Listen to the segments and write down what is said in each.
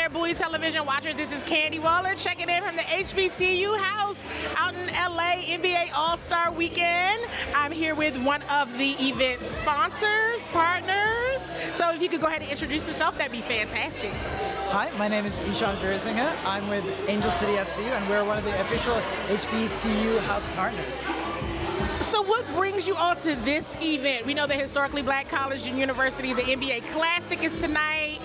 there, Bowie television watchers. This is Candy Waller checking in from the HBCU House out in LA, NBA All-Star Weekend. I'm here with one of the event sponsors, partners. So if you could go ahead and introduce yourself, that'd be fantastic. Hi, my name is Ishan Virasinghe. I'm with Angel City FC, and we're one of the official HBCU House partners. So what brings you all to this event? We know that historically black college and university, the NBA Classic is tonight.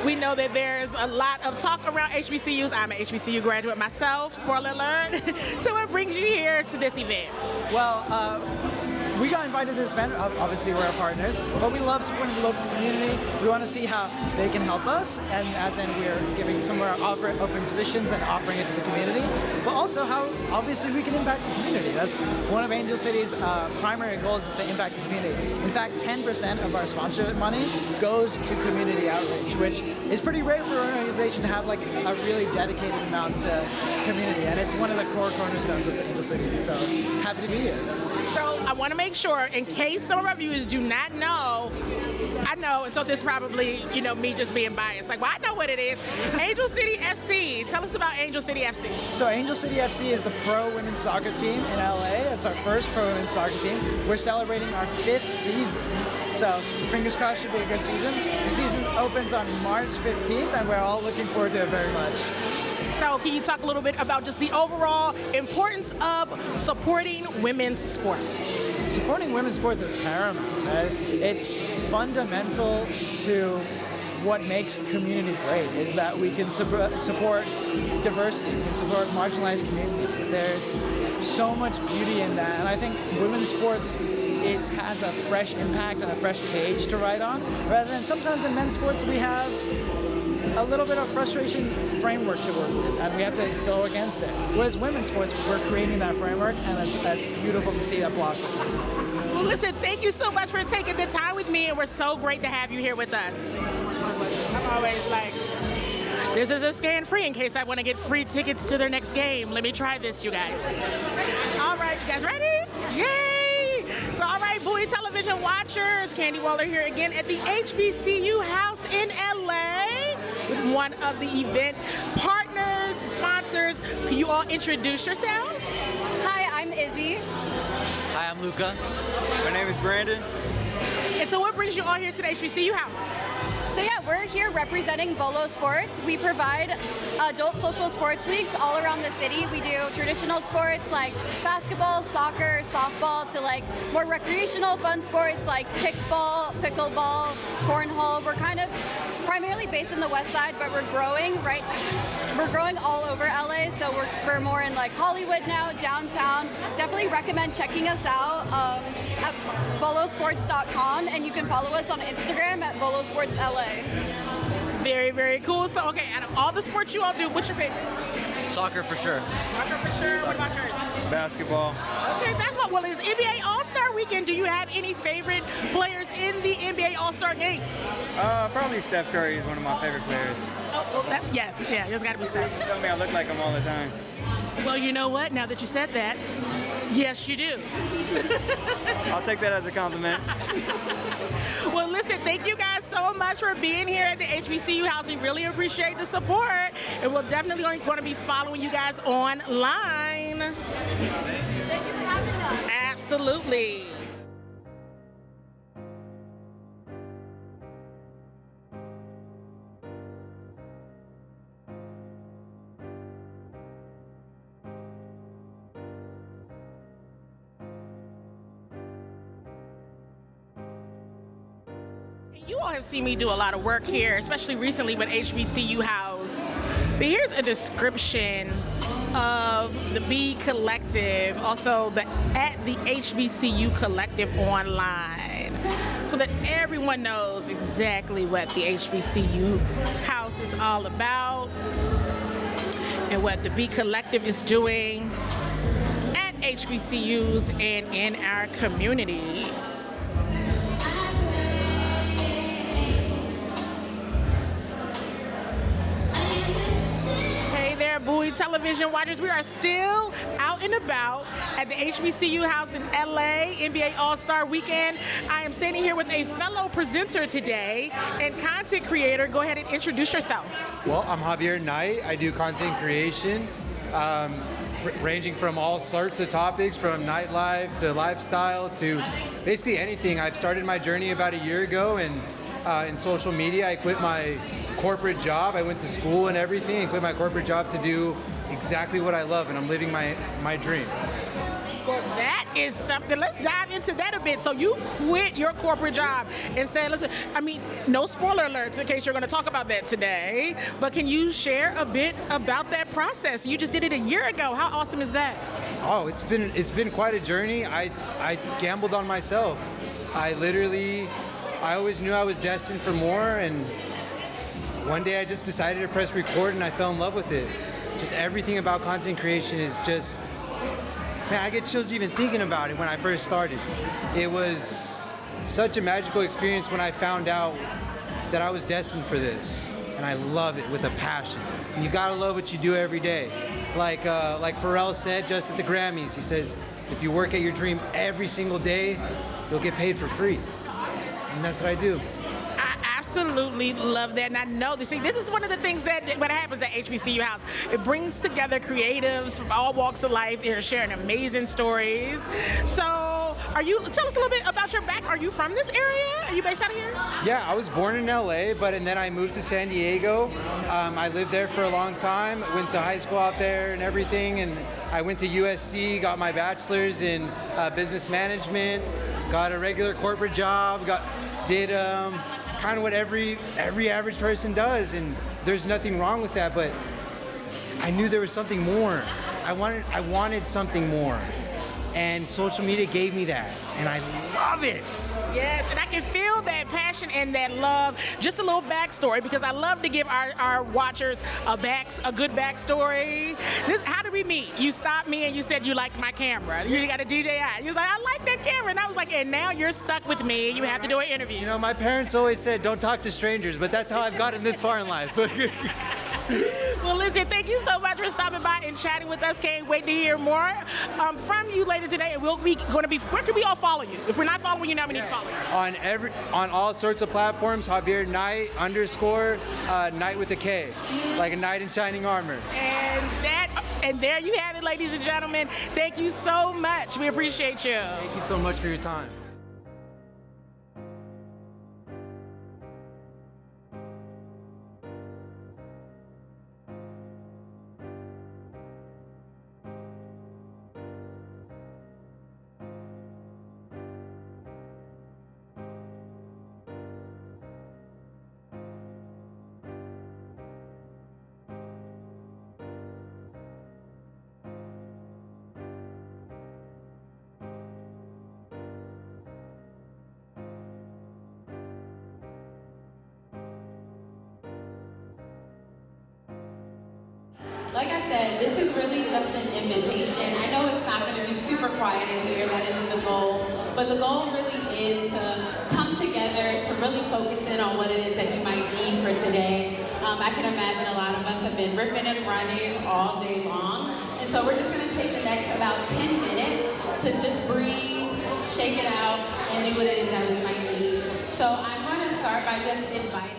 We know that there's a lot of talk around HBCUs. I'm an HBCU graduate myself, spoiler alert. So what brings you here to this event? Well, we got invited to this event. Obviously, we're partners, but we love supporting the local community. We want to see how they can help us, and as in we're giving some of our open positions and offering it to the community, but also how obviously we can impact the community. That's one of Angel City's primary goals, is to impact the community. In fact, 10% of our sponsorship money goes to community outreach, which is pretty rare for an organization to have like a really dedicated amount to community, and it's one of the core cornerstones of Angel City. So happy to be here. So I want to make sure, in case some of our viewers do not know, I know, and so this probably, me just being biased. Like, well, I know what it is. Angel City FC. Tell us about Angel City FC. So Angel City FC is the pro women's soccer team in LA. It's our first pro women's soccer team. We're celebrating our 5th season. So fingers crossed, should be a good season. The season opens on March 15th, and we're all looking forward to it very much. So can you talk a little bit about just the overall importance of supporting women's sports? Supporting women's sports is paramount. It's fundamental to what makes community great, is that we can support diversity, we can support marginalized communities. There's so much beauty in that, and I think women's sports has a fresh impact and a fresh page to write on, rather than sometimes in men's sports we have a little bit of frustration framework to work with, and we have to go against it. Whereas women's sports, we're creating that framework, and it's beautiful to see that blossom. Well, listen, thank you so much for taking the time with me, and we're so great to have you here with us. I'm always like, this is a scan free in case I want to get free tickets to their next game. Let me try this, you guys. All right, you guys ready? Yay! So, all right, Bowie television watchers, Candy Waller here again at the HBCU House in LA with one of the event partners, sponsors. Can you all introduce yourselves? Hi, I'm Izzy. Hi, I'm Luca. My name is Brandon. And so what brings you all here to the HBCU House? So yeah, we're here representing Volo Sports. We provide adult social sports leagues all around the city. We do traditional sports like basketball, soccer, softball, to like more recreational fun sports like kickball, pickleball, cornhole. We're kind of primarily based in the west side, but we're growing all over LA, so we're more in like Hollywood now, downtown. Definitely recommend checking us out at volosports.com, and you can follow us on Instagram at volosportsla. Very, very cool. So, okay, out of all the sports you all do, what's your favorite? Soccer for sure. Soccer for sure. What about yours? Basketball. Okay, basketball. Well, it's NBA All-Star Weekend. Do you have any favorite players in the NBA All-Star game? Probably Steph Curry is one of my favorite players. Yes, there's got to be Steph. You tell me I look like him all the time. Well, you know what? Now that you said that, yes, you do. I'll take that as a compliment. Well, listen, thank you guys so much for being here at the HBCU House. We really appreciate the support, and we're definitely going to be following you guys online. Thank you for having us. Absolutely. You all have seen me do a lot of work here, especially recently with HBCU House. But here's a description of the B Collective, also at the HBCU Collective online, so that everyone knows exactly what the HBCU House is all about and what the B Collective is doing at HBCUs and in our community. Bowie Bowie television watchers. We are still out and about at the HBCU House in LA, NBA All-Star Weekend. I am standing here with a fellow presenter today and content creator. Go ahead and introduce yourself. Well, I'm Javier Knight. I do content creation, ranging from all sorts of topics, from nightlife to lifestyle to basically anything. I've started my journey about a year ago, and in social media, I quit my corporate job. I went to school and everything and quit my corporate job to do exactly what I love, and I'm living my dream. Well, that is something. Let's dive into that a bit. So you quit your corporate job and said, listen, I mean, no spoiler alerts in case you're going to talk about that today, but can you share a bit about that process? You just did it a year ago. How awesome is that? Oh, it's been quite a journey. I gambled on myself. I always knew I was destined for more, and one day I just decided to press record and I fell in love with it. Just everything about content creation is just, man, I get chills even thinking about it when I first started. It was such a magical experience when I found out that I was destined for this. And I love it with a passion. And you gotta love what you do every day. Like Pharrell said just at the Grammys, he says, if you work at your dream every single day, you'll get paid for free. And that's what I do. Absolutely love that, and I know this. See, this is one of the things that what happens at HBCU House. It brings together creatives from all walks of life. They're sharing amazing stories. So, tell us a little bit about your back. Are you from this area? Are you based out of here? Yeah, I was born in LA, and then I moved to San Diego. I lived there for a long time. I went to high school out there and everything, and I went to USC, got my bachelor's in business management, got a regular corporate job, did kind of what every average person does, and there's nothing wrong with that, but I knew there was something more. I wanted something more, and social media gave me that, and I love it. Yes, and I can feel that passion and that love. Just a little backstory, because I love to give our watchers a good backstory. How did we meet? You stopped me and you said you liked my camera. You got a DJI. You was like, I like that camera, and I was like, and now you're stuck with me. You have to do an interview. You know, my parents always said, don't talk to strangers, but that's how I've gotten this far in life. Well, listen, thank you so much for stopping by and chatting with us. Can't wait to hear more from you later today. And where can we all follow you? If we're not following you now, we need to follow you. On all sorts of platforms, Javier Knight _ Knight with a K, like a knight in shining armor. And there you have it, ladies and gentlemen. Thank you so much. We appreciate you. Thank you so much for your time. Like I said, this is really just an invitation. I know it's not going to be super quiet in here, that isn't the goal, but the goal really is to come together, to really focus in on what it is that you might need for today. I can imagine a lot of us have been ripping and running all day long, and so we're just going to take the next about 10 minutes to just breathe, shake it out, and do what it is that we might need. So I'm going to start by just inviting.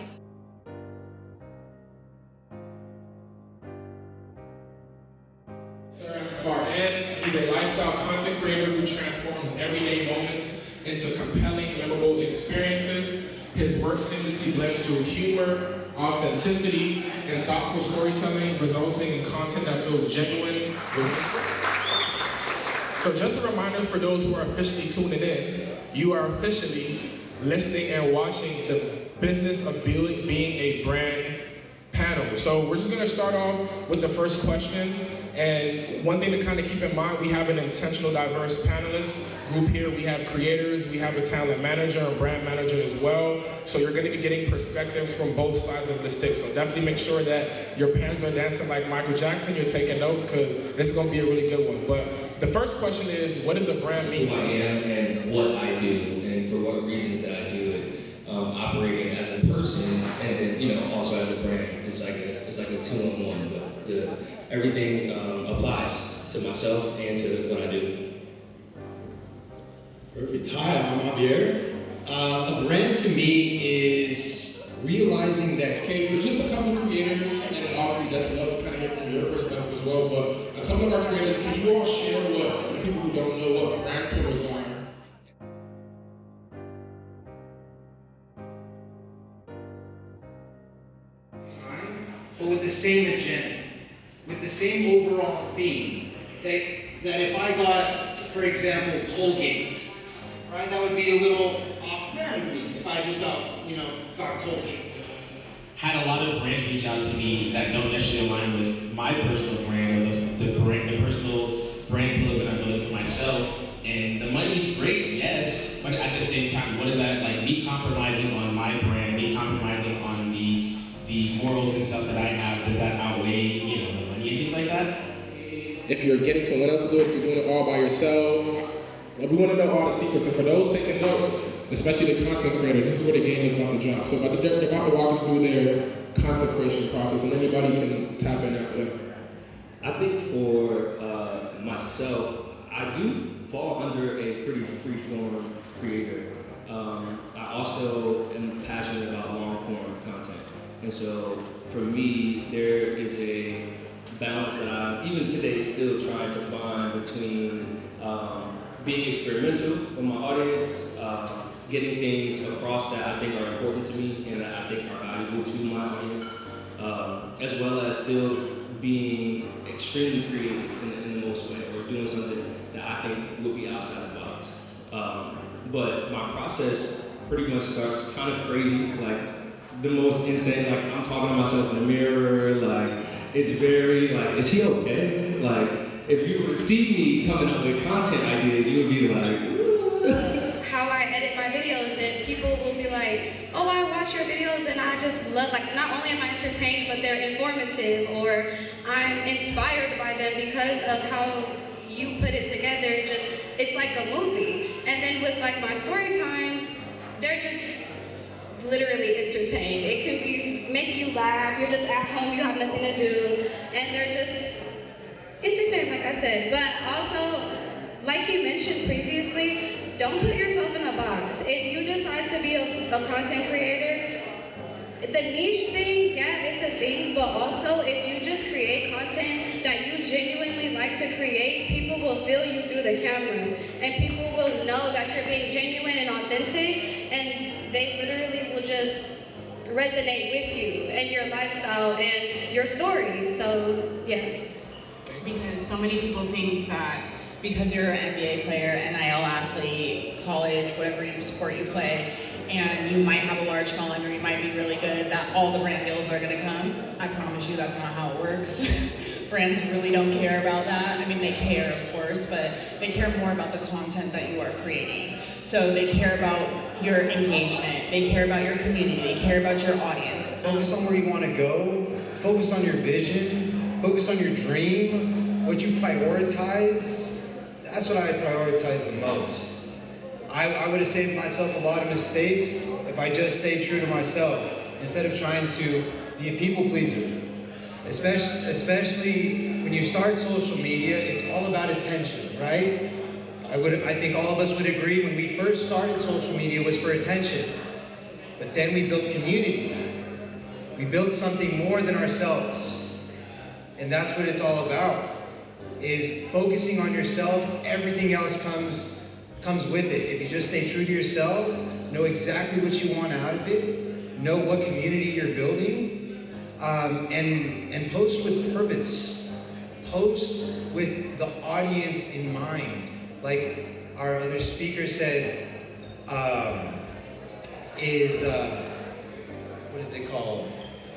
Far end, he's a lifestyle content creator who transforms everyday moments into compelling, memorable experiences. His work seamlessly blends through humor, authenticity, and thoughtful storytelling, resulting in content that feels genuine. So just a reminder for those who are officially tuning in, you are officially listening and watching the Business of Being a Brand panel. So we're just gonna start off with the first question. And one thing to kind of keep in mind, we have an intentional diverse panelist group here. We have creators, we have a talent manager and brand manager as well. So you're going to be getting perspectives from both sides of the stick. So definitely make sure that your pens are dancing like Michael Jackson. You're taking notes because this is going to be a really good one. But the first question is, what does a brand mean to you? Who I am and what I do, and for what reasons that I do it. Operating as a person person, and then also as a brand, it's like a 2-in-1. But everything applies to myself and to what I do. Perfect. Hi, I'm Javier. A brand to me is realizing that. Okay, there's just a couple of creators, and obviously that's love to kind of hear from your perspective as well, but a couple of our creators, can you all share what, for people who don't know, what brand pillars are? But with the same agenda, with the same overall theme. That if I got, for example, Colgate, right, that would be a little off-brand of me if I just got Colgate. Had a lot of brands reach out to me that don't necessarily align with my personal brand or the personal brand pillars that I'm building for myself. And the money's great, yes, but at the same time, what is that like? Me compromising on my brand, me compromising on the morals and stuff that I have, does that outweigh the money and things like that? If you're getting someone else to do it, if you're doing it all by yourself, we want to know all the secrets. And for those taking notes, especially the content creators, this is where the game is about to drop. So they're about to walk us through their content creation process, and anybody can tap in after that. I think for myself, I do fall under a pretty free-form creator. I also am passionate about long-form content. And so for me, there is a balance that I'm, even today, still trying to find between being experimental with my audience, getting things across that I think are important to me and that I think are valuable to my audience, as well as still being extremely creative in the most way, or doing something that I think would be outside the box. But my process pretty much starts kind of crazy, like the most insane, like I'm talking to myself in the mirror, like it's very like, is he okay? Like if you were to see me coming up with content ideas, you would be like, how I edit my videos, and people will be like, oh, I watch your videos and I just love, like, not only am I entertained, but they're informative, or I'm inspired by them because of how you put it together. It's like a movie. And then with like my story times, they're just literally entertained. It can be make you laugh, you're just at home, you have nothing to do, and they're just entertained, like I said. But also, like he mentioned previously, don't put yourself in a box. If you decide to be a content creator, the niche thing, yeah, it's a thing, but also if you just create content that you genuinely like to create, people will feel you through the camera, and people will know that you're being genuine and authentic, and they literally will just resonate with you and your lifestyle and your story. So, yeah. Because so many people think that because you're an NBA player, NIL athlete, college, whatever sport you play, and you might have a large following or you might be really good, that all the brand deals are gonna come. I promise you that's not how it works. Brands really don't care about that. I mean, they care, of course, but they care more about the content that you are creating. So they care about your engagement, they care about your community, they care about your audience. Focus on where you want to go, focus on your vision, focus on your dream, what you prioritize. That's what I prioritize the most. I would have saved myself a lot of mistakes if I just stayed true to myself instead of trying to be a people pleaser. Especially when you start social media, it's all about attention, right? I think all of us would agree when we first started social media was for attention. But then we built community. We built something more than ourselves. And that's what it's all about, is focusing on yourself. Everything else comes with it. If you just stay true to yourself, know exactly what you want out of it, know what community you're building, and post with purpose. Post with the audience in mind. Like our other speaker said, what is it called?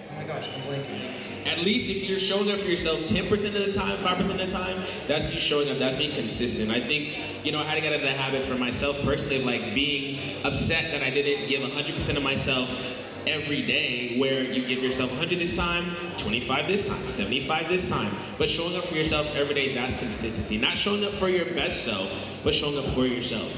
Oh my gosh, I'm blanking. At least if you're showing up for yourself 10% of the time, 5% of the time, that's you showing up, that's being consistent. I think, I had to get out of the habit for myself personally of like being upset that I didn't give 100% of myself every day, where you give yourself 100 this time, 25 this time, 75 this time. But showing up for yourself every day, that's consistency. Not showing up for your best self, but showing up for yourself.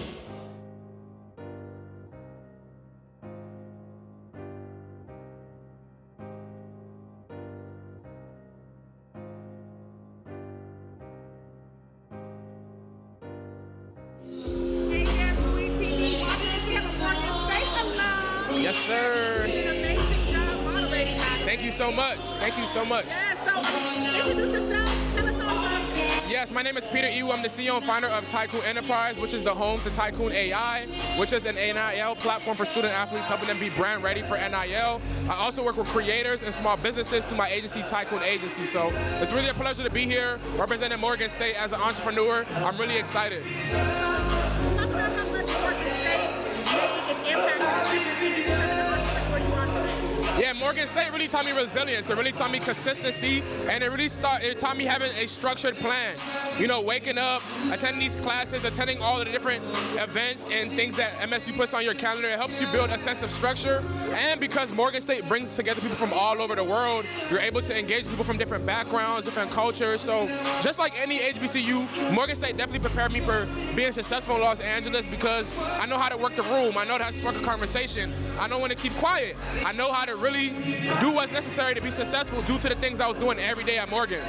sir. You did an amazing job moderating that. Thank you so much. Thank you so much. Yeah, so introduce yourself. Tell us all about you. Yes, my name is Peter Iwu. I'm the CEO and founder of Tycoon Enterprise, which is the home to Tycoon AI, which is an NIL platform for student athletes, helping them be brand ready for NIL. I also work with creators and small businesses through my agency, Tycoon Agency. So it's really a pleasure to be here representing Morgan State as an entrepreneur. I'm really excited. Talk about how much Morgan State made an impact on you to where you are today. Yeah, Morgan State really taught me resilience. It really taught me consistency, and it taught me having a structured plan. You know, waking up, attending these classes, attending all of the different events and things that MSU puts on your calendar. It helps you build a sense of structure. And because Morgan State brings together people from all over the world, you're able to engage people from different backgrounds, different cultures. So just like any HBCU, Morgan State definitely prepared me for being successful in Los Angeles because I know how to work the room. I know how to spark a conversation. I know when to keep quiet. I know how to really do what's necessary to be successful due to the things I was doing every day at Morgan.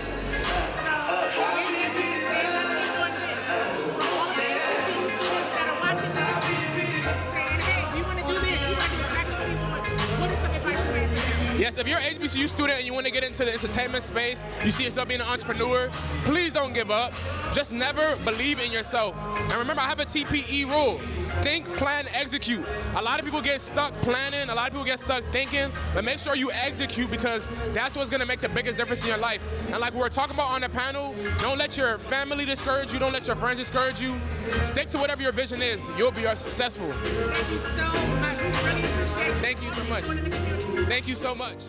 Yes, if you're an HBCU student and you want to get into the entertainment space, you see yourself being an entrepreneur, please don't give up. Just never believe in yourself. And remember, I have a TPE rule. Think, plan, execute. A lot of people get stuck planning, a lot of people get stuck thinking, but make sure you execute because that's what's going to make the biggest difference in your life. And like we were talking about on the panel, don't let your family discourage you, don't let your friends discourage you. Stick to whatever your vision is. You'll be successful. Thank you so much. We really appreciate you. Thank you so much. Thank you so much.